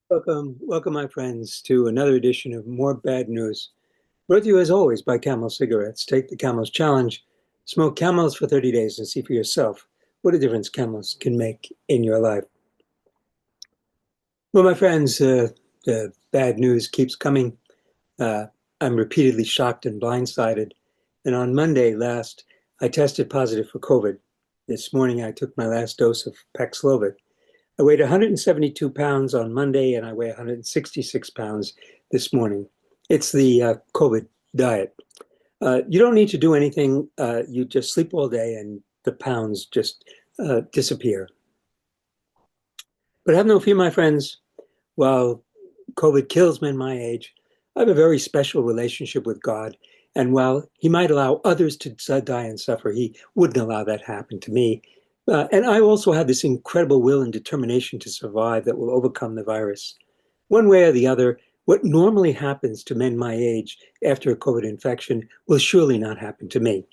Welcome, my friends, to another edition of More Bad News. Brought to you, as always, by Camel Cigarettes. Take the Camel's Challenge, smoke Camels for 30 days, and see for yourself what a difference Camels can make in your life. Well, my friends, the bad news keeps coming. Uh, I'm repeatedly shocked and blindsided. And on Monday last, I tested positive for COVID. This morning, I took my last dose of Paxlovid. I weighed 172 pounds on Monday, and I weigh 166 pounds this morning. It's the COVID diet. You don't need to do anything. You just sleep all day, and the pounds just disappear. But have no fear, my friends. While COVID kills men my age, I have a very special relationship with God. And while He might allow others to die and suffer, He wouldn't allow that to happen to me. And I also have this incredible will and determination to survive that will overcome the virus. One way or the other, what normally happens to men my age after a COVID infection will surely not happen to me.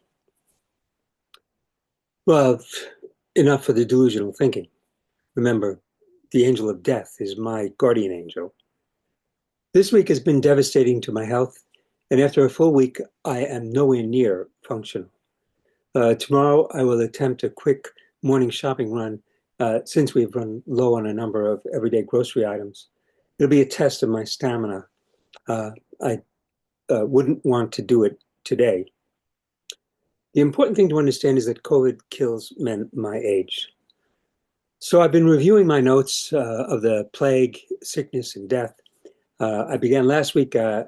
Well, enough for the delusional thinking. Remember, the angel of death is my guardian angel. This week has been devastating to my health, and after a full week, I am nowhere near functional. Tomorrow, I will attempt a quick morning shopping run since we've run low on a number of everyday grocery items. It'll be a test of my stamina. I wouldn't want to do it today. The important thing to understand is that COVID kills men my age. So I've been reviewing my notes of the plague, sickness, and death. I began last week. I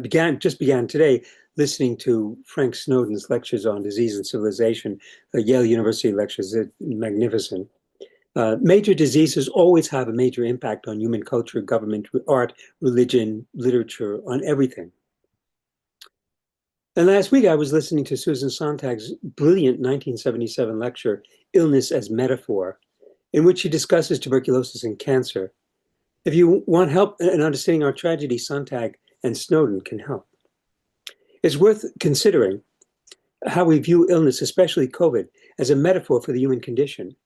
began today listening to Frank Snowden's lectures on disease and civilization. Yale University lectures, magnificent. Major diseases always have a major impact on human culture, government, art, religion, literature, on everything. And last week I was listening to Susan Sontag's brilliant 1977 lecture, Illness as Metaphor, in which she discusses tuberculosis and cancer. If you want help in understanding our tragedy, Sontag and Snowden can help. It's worth considering how we view illness, especially COVID, as a metaphor for the human condition.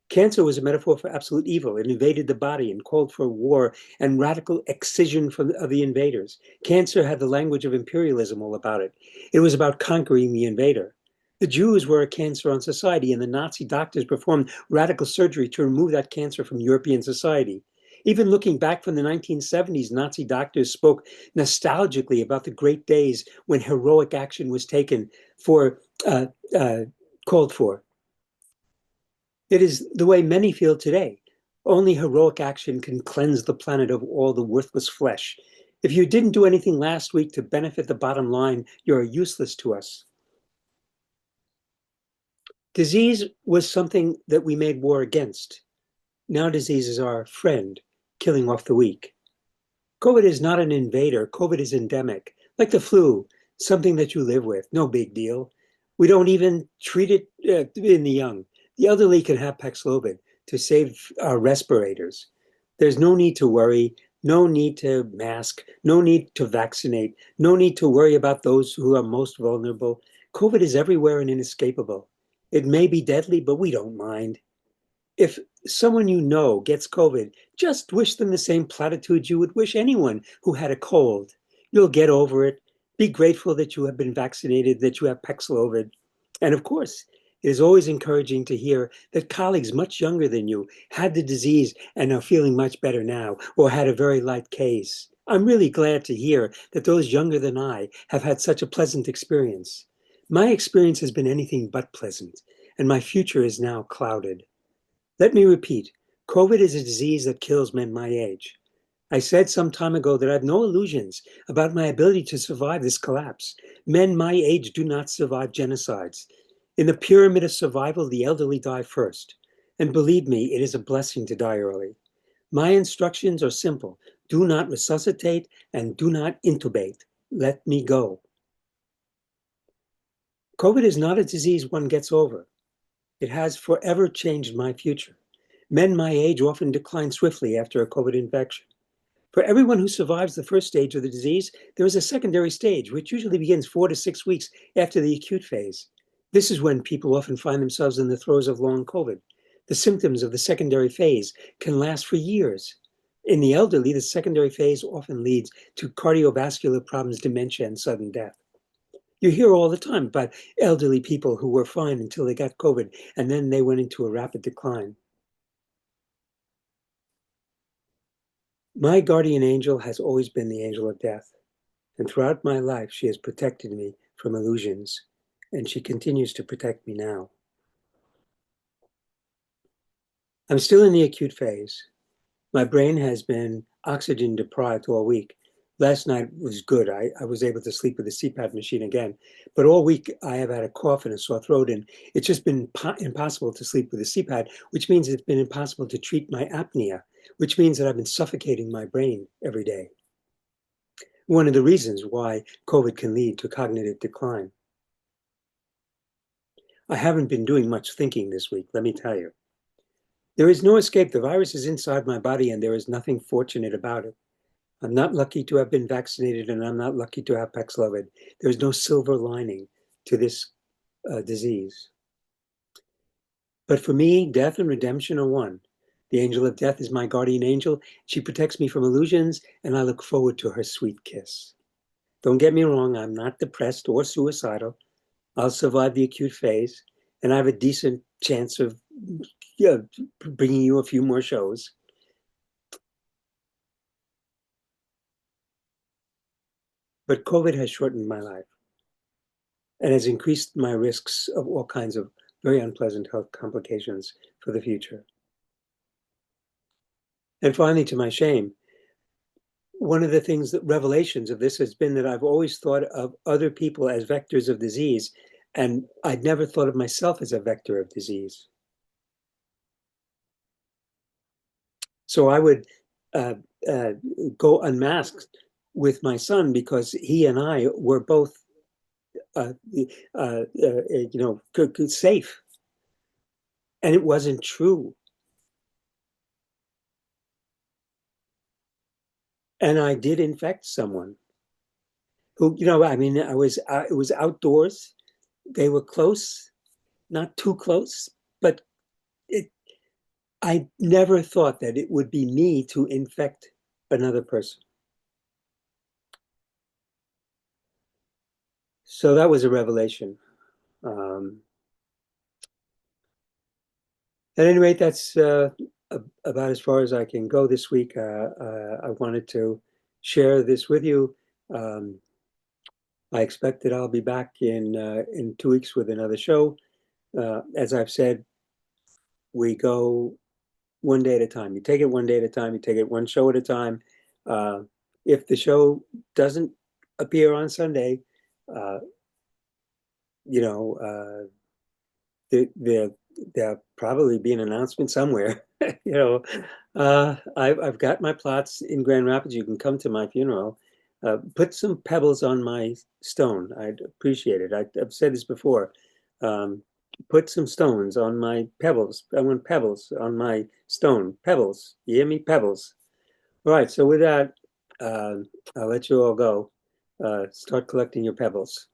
Cancer was a metaphor for absolute evil. It invaded the body and called for war and radical excision of the invaders. Cancer had the language of imperialism all about it. It was about conquering the invader. The Jews were a cancer on society, and the Nazi doctors performed radical surgery to remove that cancer from European society. Even looking back from the 1970s, Nazi doctors spoke nostalgically about the great days when heroic action was taken called for. It is the way many feel today. Only heroic action can cleanse the planet of all the worthless flesh. If you didn't do anything last week to benefit the bottom line, you're useless to us. Disease was something that we made war against. Now disease is our friend, killing off the weak. COVID is not an invader. COVID is endemic, like the flu, something that you live with. No big deal. We don't even treat it in the young. The elderly can have Paxlovid to save our respirators. There's no need to worry, no need to mask, no need to vaccinate, no need to worry about those who are most vulnerable. COVID is everywhere and inescapable. It may be deadly, but we don't mind. If someone you know gets COVID, just wish them the same platitudes you would wish anyone who had a cold. You'll get over it. Be grateful that you have been vaccinated, that you have Paxlovid. And of course, it is always encouraging to hear that colleagues much younger than you had the disease and are feeling much better now, or had a very light case. I'm really glad to hear that those younger than I have had such a pleasant experience. My experience has been anything but pleasant, and my future is now clouded. Let me repeat, COVID is a disease that kills men my age. I said some time ago that I have no illusions about my ability to survive this collapse. Men my age do not survive genocides. In the pyramid of survival, the elderly die first. And believe me, it is a blessing to die early. My instructions are simple. Do not resuscitate and do not intubate. Let me go. COVID is not a disease one gets over. It has forever changed my future. Men my age often decline swiftly after a COVID infection. For everyone who survives the first stage of the disease, there is a secondary stage, which usually begins 4 to 6 weeks after the acute phase. This is when people often find themselves in the throes of long COVID. The symptoms of the secondary phase can last for years. In the elderly, the secondary phase often leads to cardiovascular problems, dementia, and sudden death. You hear all the time about elderly people who were fine until they got COVID, and then they went into a rapid decline. My guardian angel has always been the angel of death, and throughout my life, she has protected me from illusions, and she continues to protect me now. I'm still in the acute phase. My brain has been oxygen deprived all week. Last night was good. I was able to sleep with the CPAP machine again. But all week I have had a cough and a sore throat, and it's just been impossible to sleep with the CPAP, which means it's been impossible to treat my apnea, which means that I've been suffocating my brain every day. One of the reasons why COVID can lead to cognitive decline. I haven't been doing much thinking this week, let me tell you. There is no escape. The virus is inside my body, and there is nothing fortunate about it. I'm not lucky to have been vaccinated, and I'm not lucky to have Paxlovid. There's no silver lining to this disease. But for me, death and redemption are one. The angel of death is my guardian angel. She protects me from illusions, and I look forward to her sweet kiss. Don't get me wrong, I'm not depressed or suicidal. I'll survive the acute phase, and I have a decent chance of bringing you a few more shows. But COVID has shortened my life and has increased my risks of all kinds of very unpleasant health complications for the future. And finally, to my shame, one of the things that revelations of this has been that I've always thought of other people as vectors of disease, and I'd never thought of myself as a vector of disease. So I would go unmasked with my son because he and I were both, safe. And it wasn't true. And I did infect someone who, it was outdoors. They were close, not too close, but I never thought that it would be me to infect another person. So that was a revelation. At any rate, that's about as far as I can go this week. I wanted to share this with you. I expect that I'll be back in 2 weeks with another show. As I've said, we go one day at a time. You take it one day at a time. You take it one show at a time. If the show doesn't appear on Sunday, there'll probably be an announcement somewhere. I've got my plots in Grand Rapids. You can come to my funeral. Put some pebbles on my stone. I'd appreciate it. I've said this before. Put some stones on my pebbles. I want pebbles on my stone. Pebbles. You hear me? Pebbles. All right. So with that, I'll let you all go. Start collecting your pebbles.